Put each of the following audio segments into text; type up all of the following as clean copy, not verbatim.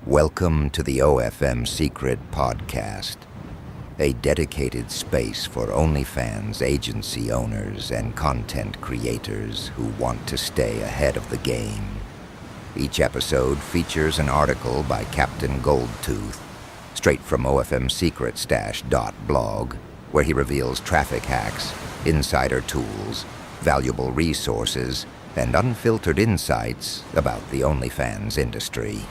Welcome to the OFM Secret Podcast, a dedicated space for OnlyFans agency owners and content creators who want to stay ahead of the game. Each episode features an article by Captain Goldtooth, straight from OFMSecretStash.blog, where he reveals traffic hacks, insider tools, valuable resources, and unfiltered insights about the OnlyFans industry.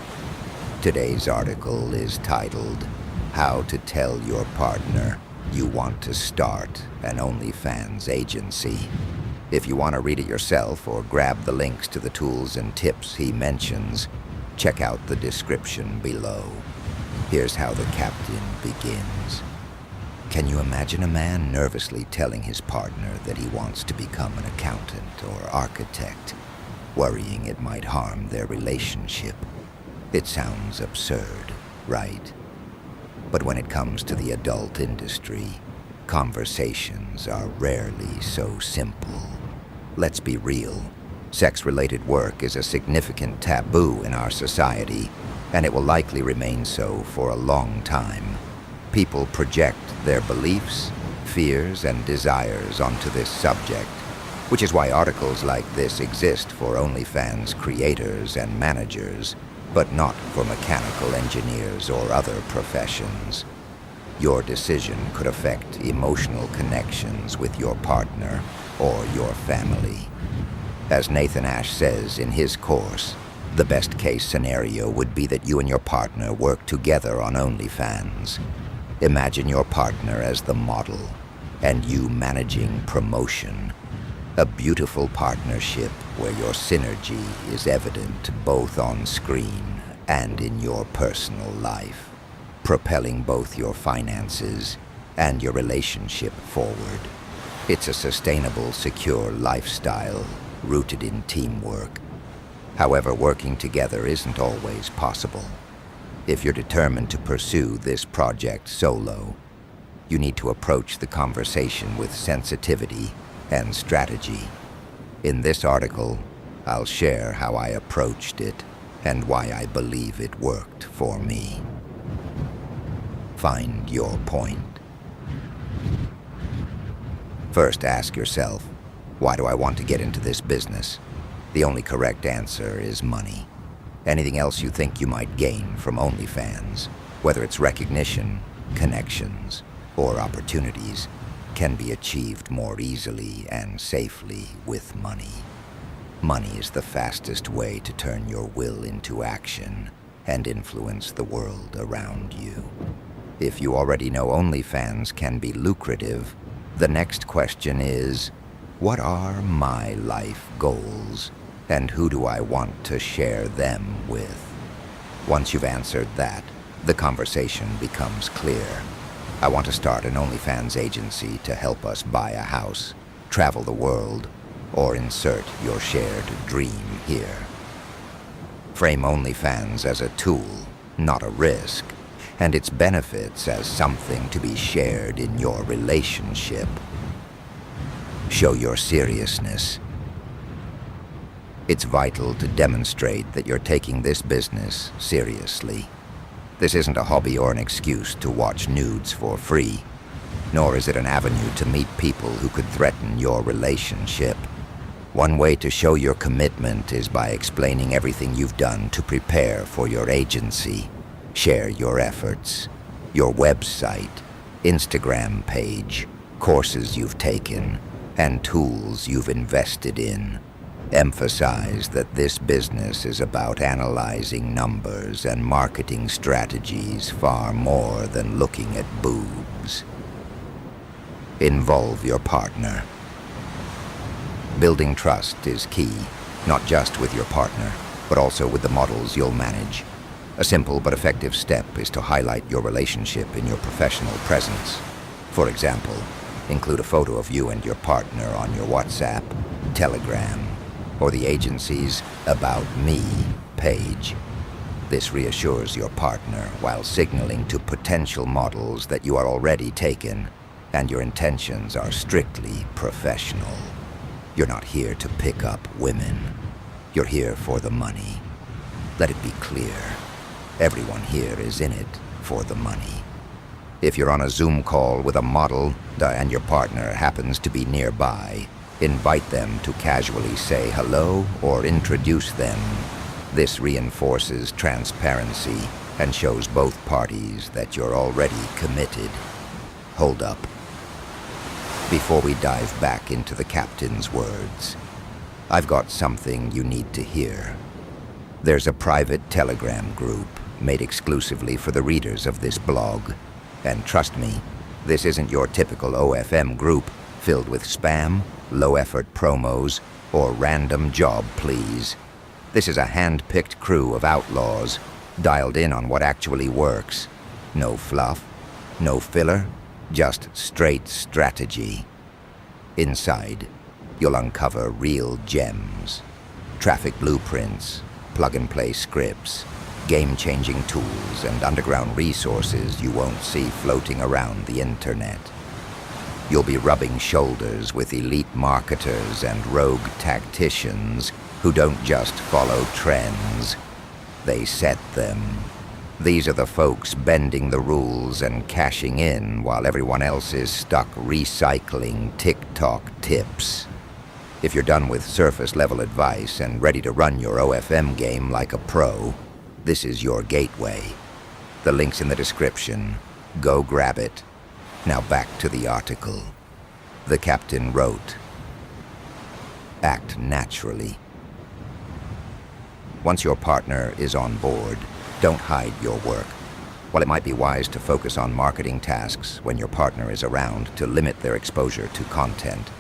Today's article is titled, How to Tell Your Partner You Want to Start an OnlyFans Agency. If you want to read it yourself or grab the links to the tools and tips he mentions, check out the description below. Here's how the captain begins. Can you imagine a man nervously telling his partner that he wants to become an accountant or architect, worrying it might harm their relationship? It sounds absurd, right? But when it comes to the adult industry, conversations are rarely so simple. Let's be real. Sex-related work is a significant taboo in our society, and it will likely remain so for a long time. People project their beliefs, fears, and desires onto this subject, which is why articles like this exist for OnlyFans creators and managers, but not for mechanical engineers or other professions. Your decision could affect emotional connections with your partner or your family. As Nathan Ash says in his course, the best case scenario would be that you and your partner work together on OnlyFans. Imagine your partner as the model, and you managing promotion. A beautiful partnership where your synergy is evident both on screen and in your personal life, propelling both your finances and your relationship forward. It's a sustainable, secure lifestyle rooted in teamwork. However, working together isn't always possible. If you're determined to pursue this project solo, you need to approach the conversation with sensitivity and strategy. In this article, I'll share how I approached it and why I believe it worked for me. Find your point. First, ask yourself, why do I want to get into this business? The only correct answer is money. Anything else you think you might gain from OnlyFans, whether it's recognition, connections, or opportunities, can be achieved more easily and safely with money. Money is the fastest way to turn your will into action and influence the world around you. If you already know OnlyFans can be lucrative, the next question is, what are my life goals? And who do I want to share them with? Once you've answered that, the conversation becomes clear. I want to start an OnlyFans agency to help us buy a house, travel the world, or insert your shared dream here. Frame OnlyFans as a tool, not a risk, and its benefits as something to be shared in your relationship. Show your seriousness. It's vital to demonstrate that you're taking this business seriously. This isn't a hobby or an excuse to watch nudes for free, nor is it an avenue to meet people who could threaten your relationship. One way to show your commitment is by explaining everything you've done to prepare for your agency. Share your efforts, your website, Instagram page, courses you've taken, and tools you've invested in. Emphasize that this business is about analyzing numbers and marketing strategies far more than looking at boobs. Involve your partner. Building trust is key, not just with your partner, but also with the models you'll manage. A simple but effective step is to highlight your relationship in your professional presence. For example, include a photo of you and your partner on your WhatsApp, Telegram, or the agency's About Me page. This reassures your partner while signaling to potential models that you are already taken and your intentions are strictly professional. You're not here to pick up women. You're here for the money. Let it be clear. Everyone here is in it for the money. If you're on a Zoom call with a model and your partner happens to be nearby, invite them to casually say hello or introduce them. This reinforces transparency and shows both parties that you're already committed. Hold up. Before we dive back into the captain's words, I've got something you need to hear. There's a private Telegram group made exclusively for the readers of this blog. And trust me, this isn't your typical OFM group filled with spam, low-effort promos, or random job pleas. This is a hand-picked crew of outlaws, dialed in on what actually works. No fluff, no filler, just straight strategy. Inside, you'll uncover real gems, traffic blueprints, plug-and-play scripts, game-changing tools, and underground resources you won't see floating around the internet. You'll be rubbing shoulders with elite marketers and rogue tacticians who don't just follow trends, they set them. These are the folks bending the rules and cashing in while everyone else is stuck recycling TikTok tips. If you're done with surface-level advice and ready to run your OFM game like a pro, this is your gateway. The link's in the description. Go grab it. Now back to the article. The captain wrote, "Act naturally. Once your partner is on board, don't hide your work. While it might be wise to focus on marketing tasks when your partner is around to limit their exposure to content,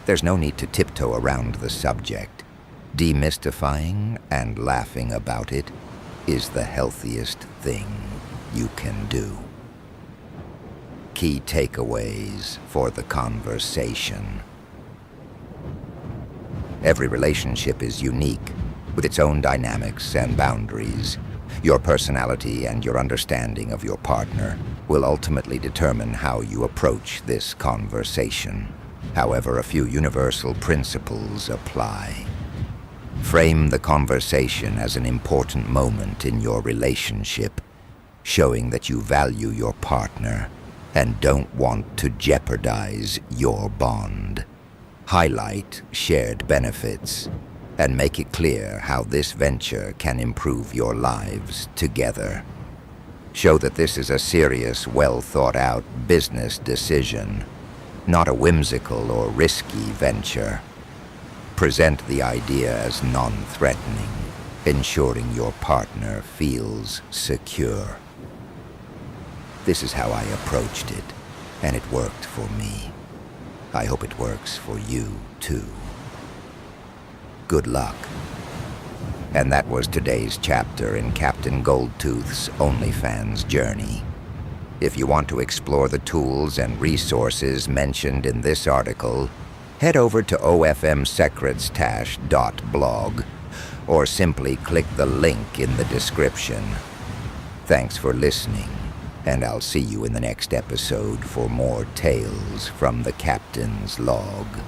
there's no need to tiptoe around the subject. Demystifying and laughing about it is the healthiest thing you can do." Key takeaways for the conversation. Every relationship is unique, with its own dynamics and boundaries. Your personality and your understanding of your partner will ultimately determine how you approach this conversation. However, a few universal principles apply. Frame the conversation as an important moment in your relationship, showing that you value your partner and don't want to jeopardize your bond. Highlight shared benefits and make it clear how this venture can improve your lives together. Show that this is a serious, well-thought-out business decision, not a whimsical or risky venture. Present the idea as non-threatening, ensuring your partner feels secure. This is how I approached it, and it worked for me. I hope it works for you, too. Good luck. And that was today's chapter in Captain Goldtooth's OnlyFans journey. If you want to explore the tools and resources mentioned in this article, head over to ofmsecretstash.blog or simply click the link in the description. Thanks for listening, and I'll see you in the next episode for more tales from the Captain's Log.